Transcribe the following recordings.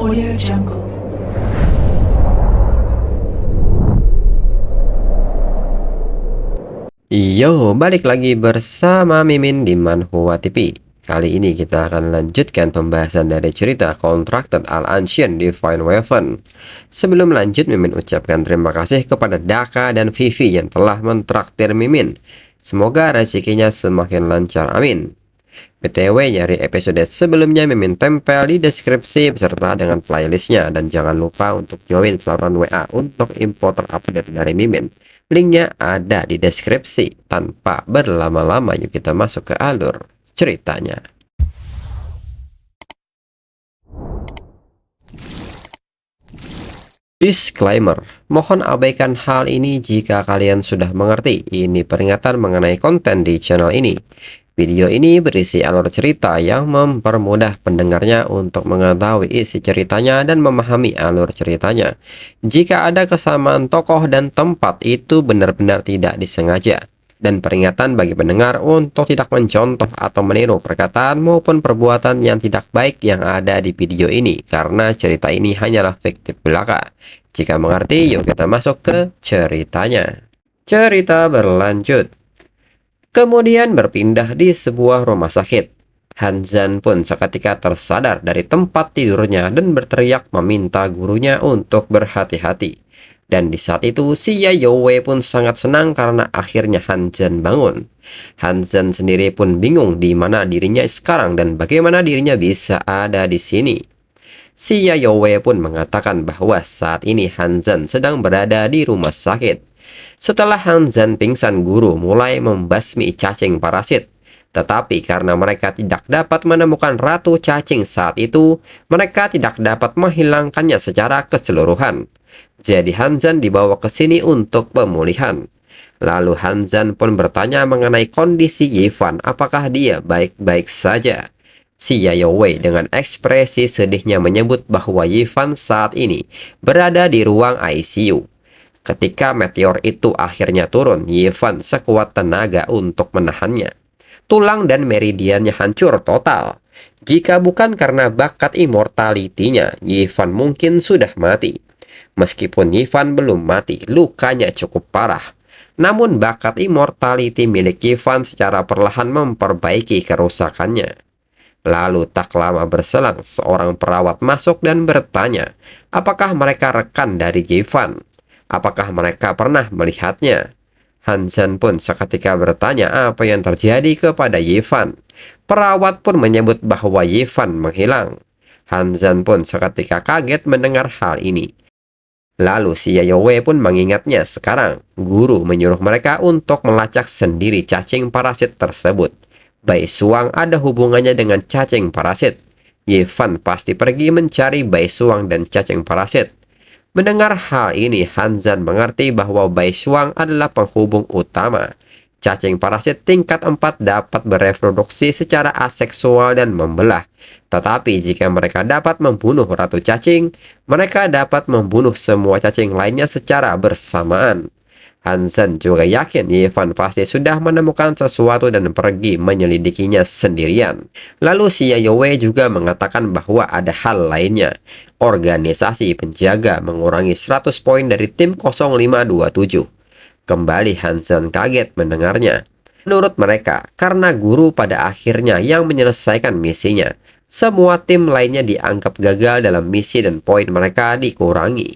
Audio Jungle. Yo, balik lagi bersama Mimin di Manhwa TV. Kali ini kita akan lanjutkan pembahasan dari cerita Contracted Al-Ancient Divine Weapon. Sebelum lanjut, Mimin ucapkan terima kasih kepada Daka dan Vivi yang telah mentraktir Mimin. Semoga rezekinya semakin lancar, amin. BTW, nyari episode sebelumnya Mimin tempel di deskripsi beserta dengan playlistnya. Dan jangan lupa untuk join saluran WA untuk info terupdate dari Mimin. Linknya ada di deskripsi. Tanpa berlama-lama, yuk kita masuk ke alur ceritanya. Disclaimer, mohon abaikan hal ini jika kalian sudah mengerti. Ini peringatan mengenai konten di channel ini. Video ini berisi alur cerita yang mempermudah pendengarnya untuk mengetahui isi ceritanya dan memahami alur ceritanya. Jika ada kesamaan tokoh dan tempat, itu benar-benar tidak disengaja. Dan peringatan bagi pendengar untuk tidak mencontoh atau meniru perkataan maupun perbuatan yang tidak baik yang ada di video ini, karena cerita ini hanyalah fiktif belaka. Jika mengerti, yuk kita masuk ke ceritanya. Cerita berlanjut. Kemudian berpindah di sebuah rumah sakit. Hanzan pun seketika tersadar dari tempat tidurnya dan berteriak meminta gurunya untuk berhati-hati. Dan di saat itu, si Yayoi pun sangat senang karena akhirnya Hanzan bangun. Hanzan sendiri pun bingung di mana dirinya sekarang dan bagaimana dirinya bisa ada di sini. Si Yayoi pun mengatakan bahwa saat ini Hanzan sedang berada di rumah sakit. Setelah Hanzan pingsan, guru mulai membasmi cacing parasit. Tetapi karena mereka tidak dapat menemukan ratu cacing saat itu, mereka tidak dapat menghilangkannya secara keseluruhan. Jadi Hanzan dibawa ke sini untuk pemulihan. Lalu Hanzan pun bertanya mengenai kondisi Yifan, apakah dia baik-baik saja. Si Yayoi dengan ekspresi sedihnya menyebut bahwa Yifan saat ini berada di ruang ICU. Ketika meteor itu akhirnya turun, Yifan sekuat tenaga untuk menahannya. Tulang dan meridiannya hancur total. Jika bukan karena bakat immortality-nya, Yifan mungkin sudah mati. Meskipun Yifan belum mati, lukanya cukup parah. Namun bakat immortality milik Yifan secara perlahan memperbaiki kerusakannya. Lalu tak lama berselang, seorang perawat masuk dan bertanya, apakah mereka rekan dari Yifan? Apakah mereka pernah melihatnya? Hanzan pun seketika bertanya apa yang terjadi kepada Yifan. Perawat pun menyebut bahwa Yifan menghilang. Hanzan pun seketika kaget mendengar hal ini. Lalu si Yayoi pun mengingatnya sekarang. Guru menyuruh mereka untuk melacak sendiri cacing parasit tersebut. Bai Suang ada hubungannya dengan cacing parasit. Yifan pasti pergi mencari Bai Suang dan cacing parasit. Mendengar hal ini, Hanzan mengerti bahwa Bai Suang adalah penghubung utama. Cacing parasit tingkat 4 dapat bereproduksi secara aseksual dan membelah. Tetapi jika mereka dapat membunuh ratu cacing, mereka dapat membunuh semua cacing lainnya secara bersamaan. Hanzan juga yakin Yifan pasti sudah menemukan sesuatu dan pergi menyelidikinya sendirian. Lalu si Yayoi juga mengatakan bahwa ada hal lainnya. Organisasi penjaga mengurangi 100 poin dari tim 0527. Kembali Hanzan kaget mendengarnya. Menurut mereka, karena guru pada akhirnya yang menyelesaikan misinya, semua tim lainnya dianggap gagal dalam misi dan poin mereka dikurangi.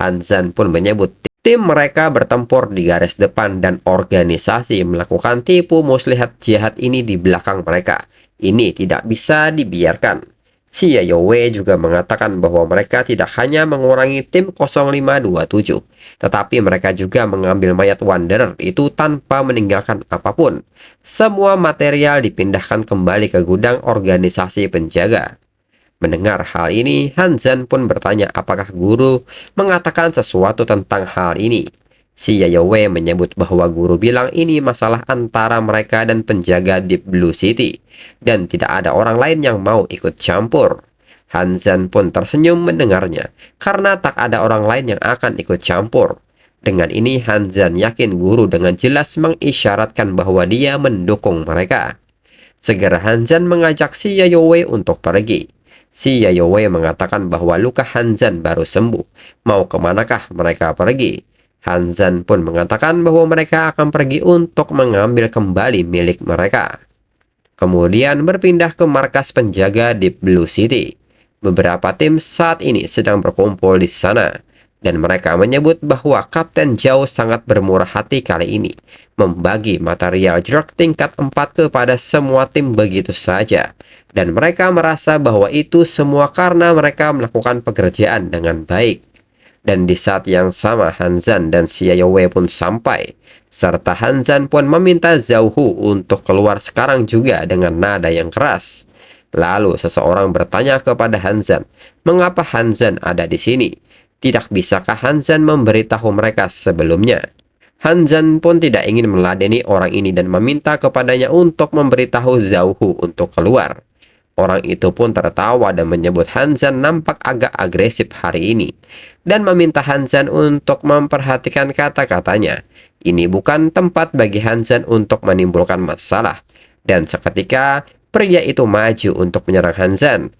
Hanzan pun menyebut tim mereka bertempur di garis depan dan organisasi melakukan tipu muslihat jahat ini di belakang mereka. Ini tidak bisa dibiarkan. Si Yayoi juga mengatakan bahwa mereka tidak hanya mengurangi tim 0527, tetapi mereka juga mengambil mayat Wanderer itu tanpa meninggalkan apapun. Semua material dipindahkan kembali ke gudang organisasi penjaga. Mendengar hal ini, Hanzan pun bertanya apakah guru mengatakan sesuatu tentang hal ini. Si Yayoi menyebut bahwa guru bilang ini masalah antara mereka dan penjaga Deep Blue City, dan tidak ada orang lain yang mau ikut campur. Hanzan pun tersenyum mendengarnya, karena tak ada orang lain yang akan ikut campur. Dengan ini Hanzan yakin guru dengan jelas mengisyaratkan bahwa dia mendukung mereka. Segera Hanzan mengajak si Yayoi untuk pergi. Si Yayowei mengatakan bahwa luka Hanzan baru sembuh. Mau kemanakah mereka pergi? Hanzan pun mengatakan bahwa mereka akan pergi untuk mengambil kembali milik mereka. Kemudian berpindah ke markas penjaga Deep Blue City. Beberapa tim saat ini sedang berkumpul di sana, dan mereka menyebut bahwa Kapten Zhao sangat bermurah hati kali ini, membagi material drug tingkat 4 kepada semua tim begitu saja, dan mereka merasa bahwa itu semua karena mereka melakukan pekerjaan dengan baik. Dan di saat yang sama Hanzan dan Xiaoyue pun sampai, serta Hanzan pun meminta Zhao Hu untuk keluar sekarang juga dengan nada yang keras. Lalu seseorang bertanya kepada Hanzan, mengapa Hanzan ada di sini? Tidak bisakah Hanzan memberitahu mereka sebelumnya? Hanzan pun tidak ingin meladeni orang ini dan meminta kepadanya untuk memberitahu Zhao Hu untuk keluar. Orang itu pun tertawa dan menyebut Hanzan nampak agak agresif hari ini, dan meminta Hanzan untuk memperhatikan kata-katanya. Ini bukan tempat bagi Hanzan untuk menimbulkan masalah, dan seketika pria itu maju untuk menyerang Hanzan.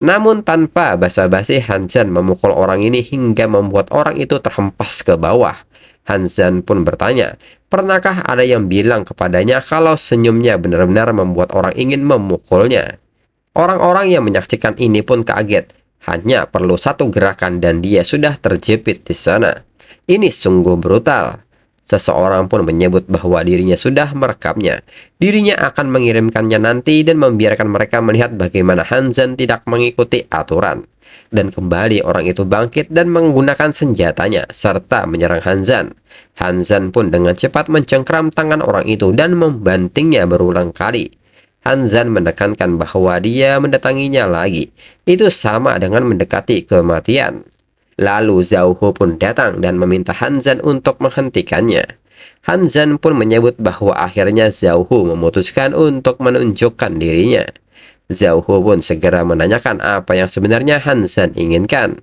Namun tanpa basa-basi Hanzan memukul orang ini hingga membuat orang itu terhempas ke bawah. Hanzan pun bertanya, pernahkah ada yang bilang kepadanya kalau senyumnya benar-benar membuat orang ingin memukulnya? Orang-orang yang menyaksikan ini pun kaget. Hanya perlu satu gerakan dan dia sudah terjepit di sana. Ini sungguh brutal. Seseorang pun menyebut bahwa dirinya sudah merekamnya. Dirinya akan mengirimkannya nanti dan membiarkan mereka melihat bagaimana Hanzan tidak mengikuti aturan. Dan kembali orang itu bangkit dan menggunakan senjatanya serta menyerang Hanzan. Hanzan pun dengan cepat mencengkram tangan orang itu dan membantingnya berulang kali. Hanzan menekankan bahwa dia mendatanginya lagi. Itu sama dengan mendekati kematian. Lalu Zhao Hu pun datang dan meminta Hanzan untuk menghentikannya. Hanzan pun menyebut bahwa akhirnya Zhao Hu memutuskan untuk menunjukkan dirinya. Zhao Hu pun segera menanyakan apa yang sebenarnya Hanzan inginkan.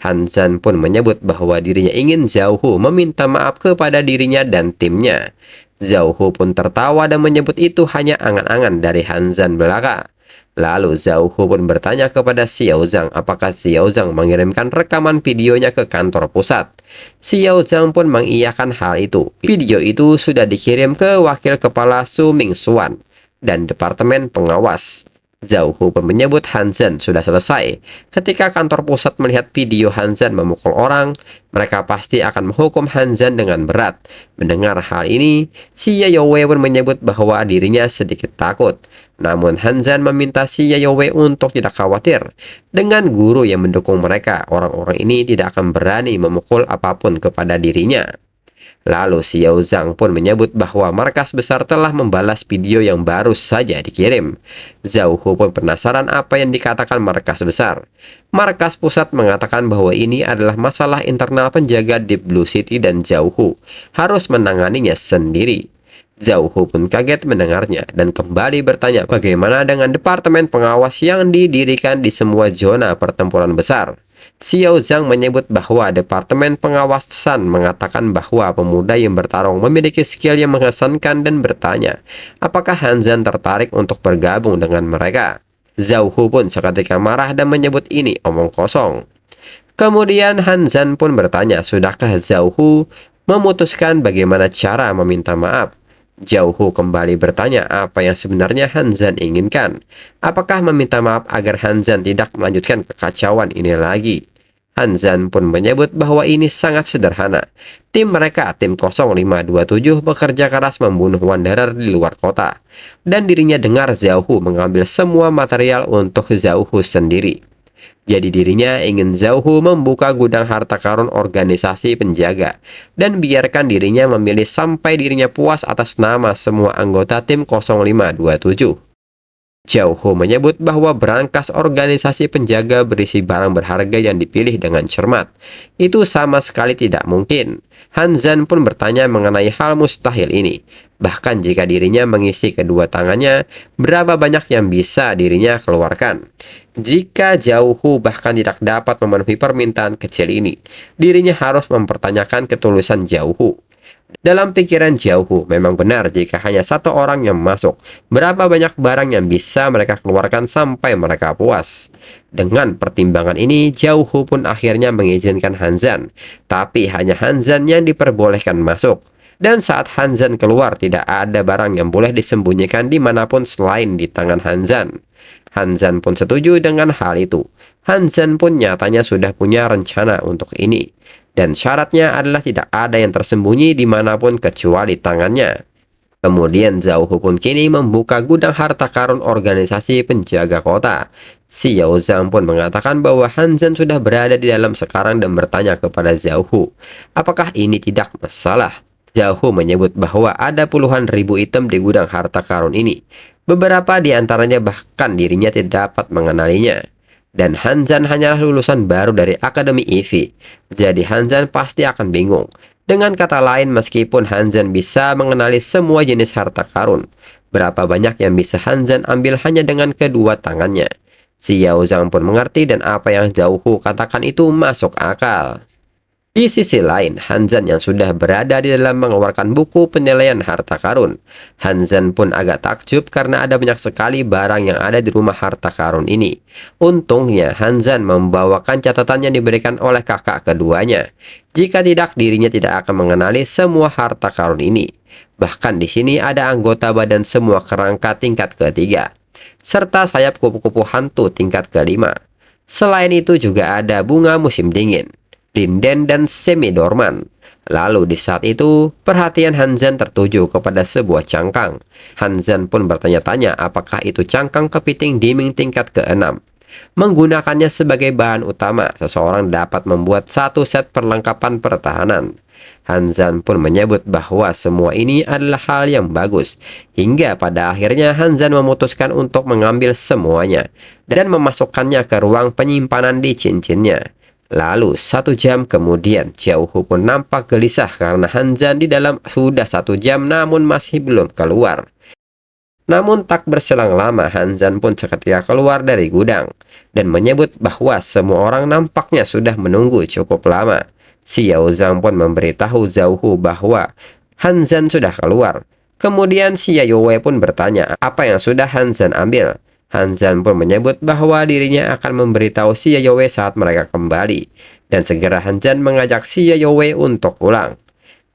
Hanzan pun menyebut bahwa dirinya ingin Zhao Hu meminta maaf kepada dirinya dan timnya. Zhao Hu pun tertawa dan menyebut itu hanya angan-angan dari Hanzan belaka. Lalu Zhao Hu pun bertanya kepada Xiao Zhang apakah Xiao Zhang mengirimkan rekaman videonya ke kantor pusat. Xiao Zhang pun mengiyakan hal itu. Video itu sudah dikirim ke wakil kepala Su Mingxuan dan Departemen Pengawas. Zhao Hu pun menyebut Hanzan sudah selesai. Ketika kantor pusat melihat video Hanzan memukul orang, mereka pasti akan menghukum Hanzan dengan berat. Mendengar hal ini, si Yayowei pun menyebut bahwa dirinya sedikit takut. Namun Hanzan meminta si Yayowei untuk tidak khawatir. Dengan guru yang mendukung mereka, orang-orang ini tidak akan berani memukul apapun kepada dirinya. Lalu Xiao Zhang pun menyebut bahwa markas besar telah membalas video yang baru saja dikirim. Zhao Hu pun penasaran apa yang dikatakan markas besar. Markas pusat mengatakan bahwa ini adalah masalah internal penjaga Deep Blue City dan Zhao Hu harus menanganinya sendiri. Zhao Hu pun kaget mendengarnya dan kembali bertanya bagaimana dengan departemen pengawas yang didirikan di semua zona pertempuran besar. Xiao Zhang menyebut bahwa Departemen Pengawasan mengatakan bahwa pemuda yang bertarung memiliki skill yang mengesankan dan bertanya, apakah Hanzan tertarik untuk bergabung dengan mereka? Zhao Hu pun seketika marah dan menyebut ini omong kosong. Kemudian Hanzan pun bertanya, sudahkah Zhao Hu memutuskan bagaimana cara meminta maaf? Zhao Hu kembali bertanya apa yang sebenarnya Hanzan inginkan. Apakah meminta maaf agar Hanzan tidak melanjutkan kekacauan ini lagi? Hanzan pun menyebut bahwa ini sangat sederhana. Tim mereka, tim 0527, bekerja keras membunuh Wanderer di luar kota. Dan dirinya dengar Zhao Hu mengambil semua material untuk Zhao Hu sendiri. Jadi dirinya ingin Zhao Hu membuka gudang harta karun organisasi penjaga dan biarkan dirinya memilih sampai dirinya puas atas nama semua anggota tim 0527. Zhao Hu menyebut bahwa berangkas organisasi penjaga berisi barang berharga yang dipilih dengan cermat. Itu sama sekali tidak mungkin. Hanzan pun bertanya mengenai hal mustahil ini. Bahkan jika dirinya mengisi kedua tangannya, berapa banyak yang bisa dirinya keluarkan? Jika Zhao Hu bahkan tidak dapat memenuhi permintaan kecil ini, dirinya harus mempertanyakan ketulusan Zhao Hu. Dalam pikiran Jauhu, memang benar jika hanya satu orang yang masuk, berapa banyak barang yang bisa mereka keluarkan sampai mereka puas. Dengan pertimbangan ini, Jauhu pun akhirnya mengizinkan Hanzan, tapi hanya Hanzan yang diperbolehkan masuk. Dan saat Hanzan keluar, tidak ada barang yang boleh disembunyikan dimanapun selain di tangan Hanzan. Hanzan pun setuju dengan hal itu. Hanzan pun nyatanya sudah punya rencana untuk ini. Dan syaratnya adalah tidak ada yang tersembunyi dimanapun kecuali tangannya. Kemudian Zhao pun kini membuka gudang harta karun organisasi penjaga kota. Xiao Zhang pun mengatakan bahwa Hanzan sudah berada di dalam sekarang dan bertanya kepada Zhao, apakah ini tidak masalah? Zhao menyebut bahwa ada puluhan ribu item di gudang harta karun ini. Beberapa di antaranya bahkan dirinya tidak dapat mengenalinya. Dan Hanzan hanyalah lulusan baru dari Akademi EV. Jadi Hanzan pasti akan bingung. Dengan kata lain, meskipun Hanzan bisa mengenali semua jenis harta karun, berapa banyak yang bisa Hanzan ambil hanya dengan kedua tangannya? Xiao Zhang pun mengerti dan apa yang Zhao Hu katakan itu masuk akal. Di sisi lain, Hanzan yang sudah berada di dalam mengeluarkan buku penilaian harta karun. Hanzan pun agak takjub karena ada banyak sekali barang yang ada di rumah harta karun ini. Untungnya, Hanzan membawakan catatan yang diberikan oleh kakak keduanya. Jika tidak, dirinya tidak akan mengenali semua harta karun ini. Bahkan di sini ada anggota badan semua kerangka tingkat ketiga, serta sayap kupu-kupu hantu tingkat kelima. Selain itu juga ada bunga musim dingin, linden dan semi-dorman. Lalu di saat itu, perhatian Hanzan tertuju kepada sebuah cangkang. Hanzan pun bertanya-tanya apakah itu cangkang kepiting diming tingkat ke-6. Menggunakannya sebagai bahan utama, seseorang dapat membuat satu set perlengkapan pertahanan. Hanzan pun menyebut bahwa semua ini adalah hal yang bagus. Hingga pada akhirnya Hanzan memutuskan untuk mengambil semuanya dan memasukkannya ke ruang penyimpanan di cincinnya. Lalu 1 jam kemudian, Zhao pun nampak gelisah karena Hanzan di dalam sudah 1 jam namun masih belum keluar. Namun tak berselang lama, Hanzan pun seketika keluar dari gudang dan menyebut bahwa semua orang nampaknya sudah menunggu cukup lama. Xiao Zhang pun memberitahu Zhao bahwa Hanzan sudah keluar. Kemudian Xiao Wei pun bertanya apa yang sudah Hanzan ambil. Hanzan pun menyebut bahwa dirinya akan memberitahu Xiao Wei saat mereka kembali. Dan segera Hanzan mengajak Xiao Wei untuk pulang.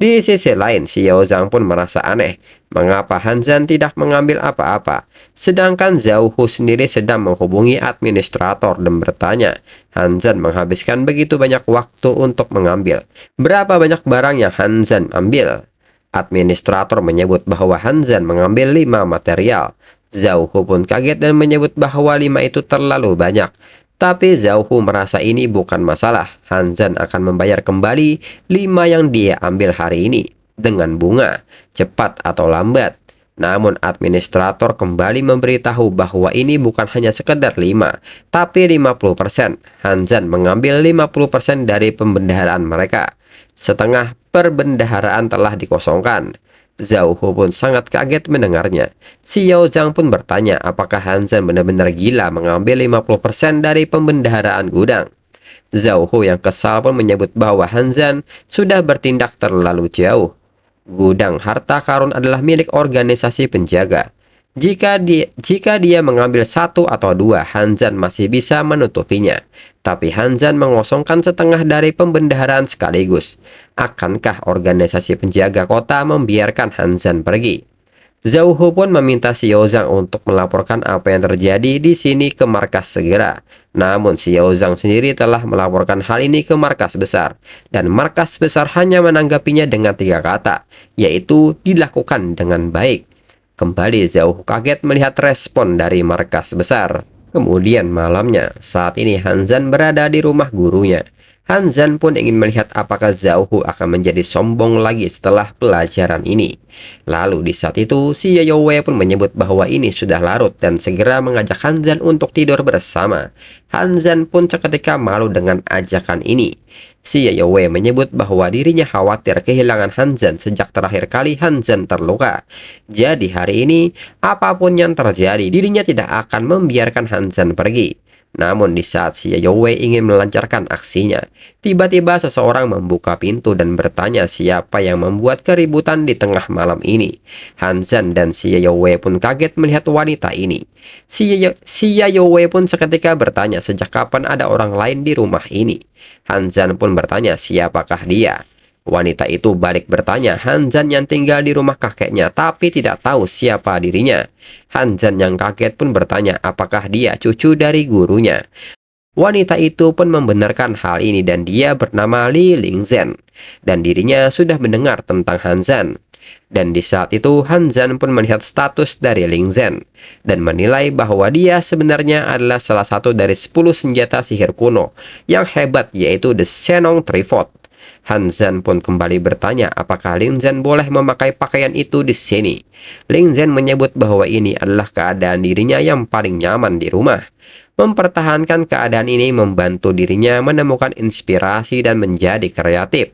Di sisi lain, Xiao Zhang pun merasa aneh. Mengapa Hanzan tidak mengambil apa-apa? Sedangkan Zhao Hu sendiri sedang menghubungi administrator dan bertanya, Hanzan menghabiskan begitu banyak waktu untuk mengambil. Berapa banyak barang yang Hanzan ambil? Administrator menyebut bahwa Hanzan mengambil 5 material. Zhao Hu pun kaget dan menyebut bahwa 5 itu terlalu banyak. Tapi Zhao Hu merasa ini bukan masalah. Hanzan akan membayar kembali 5 yang dia ambil hari ini dengan bunga, cepat atau lambat. Namun administrator kembali memberitahu bahwa ini bukan hanya sekedar 5, tapi 50%. Hanzan mengambil 50% dari pembendaharaan mereka. Setengah perbendaharaan telah dikosongkan. Zhao Hu pun sangat kaget mendengarnya. Xiao Zhang pun bertanya apakah Hanzan benar-benar gila mengambil 50% dari pembendaharaan gudang. Zhao Hu yang kesal pun menyebut bahwa Hanzan sudah bertindak terlalu jauh. Gudang harta karun adalah milik organisasi penjaga. Jika dia mengambil 1 atau 2, Hanzan masih bisa menutupinya. Tapi Hanzan mengosongkan setengah dari pembendaharaan sekaligus. Akankah organisasi penjaga kota membiarkan Hanzan pergi? Zhao Hu pun meminta Xiao Zhang untuk melaporkan apa yang terjadi di sini ke markas segera. Namun Xiao Zhang sendiri telah melaporkan hal ini ke markas besar. Dan markas besar hanya menanggapinya dengan 3 kata, yaitu dilakukan dengan baik. Kembali Zhao kaget melihat respon dari markas besar. Kemudian malamnya, saat ini Hanzan berada di rumah gurunya. Hanzan pun ingin melihat apakah Zhao akan menjadi sombong lagi setelah pelajaran ini. Lalu di saat itu, Xiao Wei pun menyebut bahwa ini sudah larut dan segera mengajak Hanzan untuk tidur bersama. Hanzan pun seketika malu dengan ajakan ini. Xiao Wei menyebut bahwa dirinya khawatir kehilangan Hanzan sejak terakhir kali Hanzan terluka. Jadi hari ini, apapun yang terjadi, dirinya tidak akan membiarkan Hanzan pergi. Namun di saat si Yayoi ingin melancarkan aksinya, tiba-tiba seseorang membuka pintu dan bertanya siapa yang membuat keributan di tengah malam ini. Hanzan dan si Yayoi pun kaget melihat wanita ini. Si Yayoi pun seketika bertanya sejak kapan ada orang lain di rumah ini. Hanzan pun bertanya siapakah dia. Wanita itu balik bertanya Hanzan yang tinggal di rumah kakeknya tapi tidak tahu siapa dirinya. Hanzan yang kaget pun bertanya apakah dia cucu dari gurunya. Wanita itu pun membenarkan hal ini dan dia bernama Li Lingzhen. Dan dirinya sudah mendengar tentang Hanzan. Dan di saat itu Hanzan pun melihat status dari Lingzhen dan menilai bahwa dia sebenarnya adalah salah satu dari 10 senjata sihir kuno yang hebat yaitu The Shenong Trifort. Hanzan pun kembali bertanya apakah Lingzhen boleh memakai pakaian itu di sini. Lingzhen menyebut bahwa ini adalah keadaan dirinya yang paling nyaman di rumah. Mempertahankan keadaan ini membantu dirinya menemukan inspirasi dan menjadi kreatif.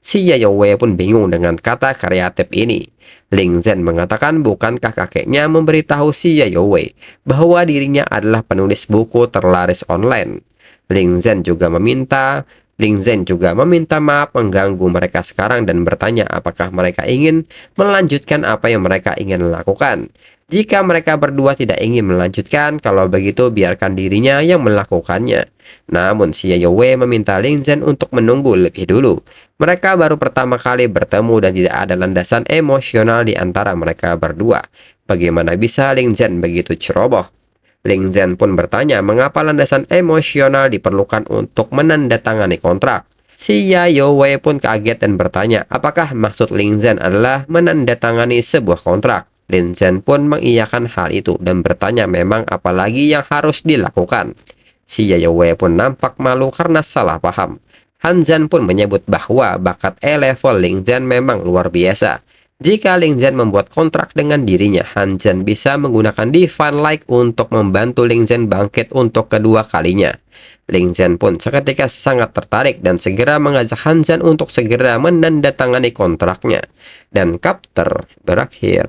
Si Yayoi pun bingung dengan kata kreatif ini. Lingzhen mengatakan bukankah kakeknya memberitahu si Yayoi bahwa dirinya adalah penulis buku terlaris online. Lingzhen juga meminta maaf mengganggu mereka sekarang dan bertanya apakah mereka ingin melanjutkan apa yang mereka ingin lakukan. Jika mereka berdua tidak ingin melanjutkan, kalau begitu biarkan dirinya yang melakukannya. Namun si Yayoi meminta Lingzhen untuk menunggu lebih dulu. Mereka baru pertama kali bertemu dan tidak ada landasan emosional di antara mereka berdua. Bagaimana bisa Lingzhen begitu ceroboh? Lingzhen pun bertanya mengapa landasan emosional diperlukan untuk menandatangani kontrak. Si Yayoi pun kaget dan bertanya apakah maksud Lingzhen adalah menandatangani sebuah kontrak. Lingzhen pun mengiyakan hal itu dan bertanya memang apa lagi yang harus dilakukan. Si Yayoi pun nampak malu karena salah paham. Hanzan pun menyebut bahwa bakat E-level Lingzhen memang luar biasa. Jika Lingzhen membuat kontrak dengan dirinya, Hanzan bisa menggunakan Divine Light untuk membantu Lingzhen bangkit untuk kedua kalinya. Lingzhen pun seketika sangat tertarik dan segera mengajak Hanzan untuk segera menandatangani kontraknya. Dan chapter berakhir.